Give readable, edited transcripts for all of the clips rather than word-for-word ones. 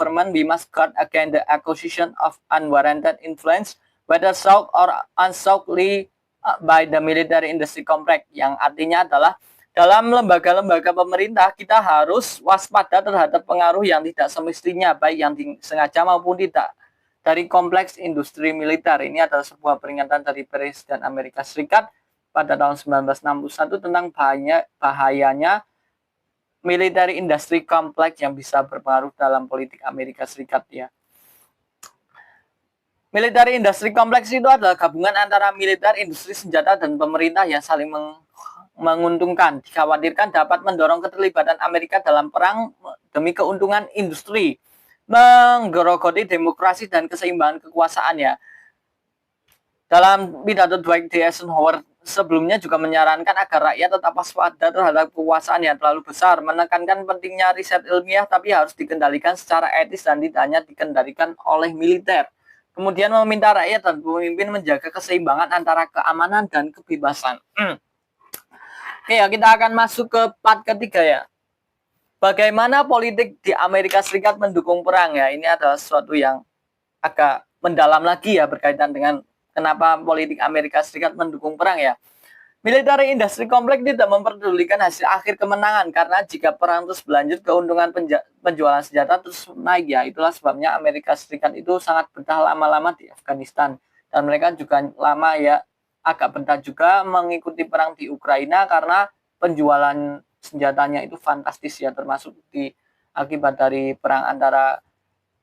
government, we must guard against the acquisition of unwarranted influence, whether sought or unsoughly by the military industry complex. Yang artinya adalah dalam lembaga-lembaga pemerintah kita harus waspada terhadap pengaruh yang tidak semestinya, baik yang disengaja maupun tidak, dari kompleks industri militer. Ini adalah sebuah peringatan dari Presiden Amerika Serikat pada tahun 1961 tentang bahayanya military industry complex yang bisa berpengaruh dalam politik Amerika Serikat ya. Military industry complex itu adalah gabungan antara militer, industri senjata, dan pemerintah yang saling menguntungkan. Dikhawatirkan dapat mendorong keterlibatan Amerika dalam perang demi keuntungan industri, menggerogoti demokrasi dan keseimbangan kekuasaan ya. Dalam pidato Dwight D. Eisenhower sebelumnya juga menyarankan agar rakyat tetap waspada terhadap kekuasaan yang terlalu besar, menekankan pentingnya riset ilmiah tapi harus dikendalikan secara etis dan tidak hanya dikendalikan oleh militer. Kemudian meminta rakyat dan pemimpin menjaga keseimbangan antara keamanan dan kebebasan. Oke ya, kita akan masuk ke part ketiga ya. Bagaimana politik di Amerika Serikat mendukung perang ya. Ini adalah sesuatu yang agak mendalam lagi ya berkaitan dengan kenapa politik Amerika Serikat mendukung perang ya. Military industry complex tidak memperdulikan hasil akhir kemenangan, karena jika perang terus berlanjut, keuntungan penjualan senjata terus naik ya. Itulah sebabnya Amerika Serikat itu sangat betah lama-lama di Afghanistan, dan mereka juga lama ya agak betah juga mengikuti perang di Ukraina karena penjualan senjatanya itu fantastis ya, termasuk akibat dari perang antara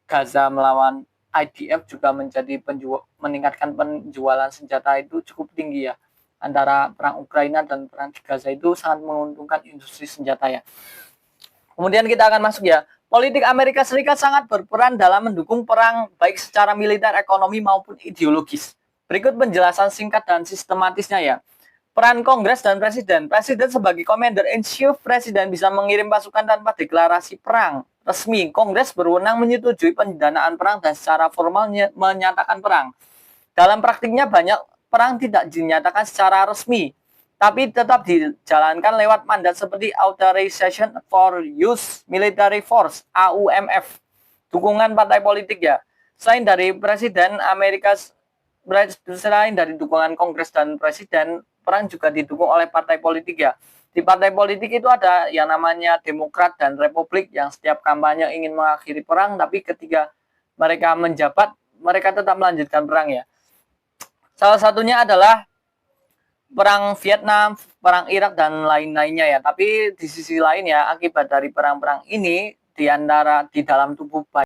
Gaza melawan IDF juga meningkatkan penjualan senjata itu cukup tinggi ya. Antara perang Ukraina dan perang di Gaza itu sangat menguntungkan industri senjata ya. Kemudian kita akan masuk ya. Politik Amerika Serikat sangat berperan dalam mendukung perang baik secara militer, ekonomi maupun ideologis. Berikut penjelasan singkat dan sistematisnya ya. Peran Kongres dan Presiden. Presiden sebagai Commander in Chief, Presiden bisa mengirim pasukan tanpa deklarasi perang resmi. Kongres berwenang menyetujui pendanaan perang dan secara formal menyatakan perang. Dalam praktiknya banyak perang tidak dinyatakan secara resmi, tapi tetap dijalankan lewat mandat seperti Authorization for Use Military Force (AUMF). Dukungan partai politik ya. Selain dari dukungan Kongres dan Presiden, perang juga didukung oleh partai politik ya. Di partai politik itu ada yang namanya Demokrat dan Republik yang setiap kampanye ingin mengakhiri perang, tapi ketika mereka menjabat, mereka tetap melanjutkan perang ya. Salah satunya adalah perang Vietnam, perang Irak, dan lain-lainnya ya. Tapi di sisi lain ya, akibat dari perang-perang ini di dalam tubuh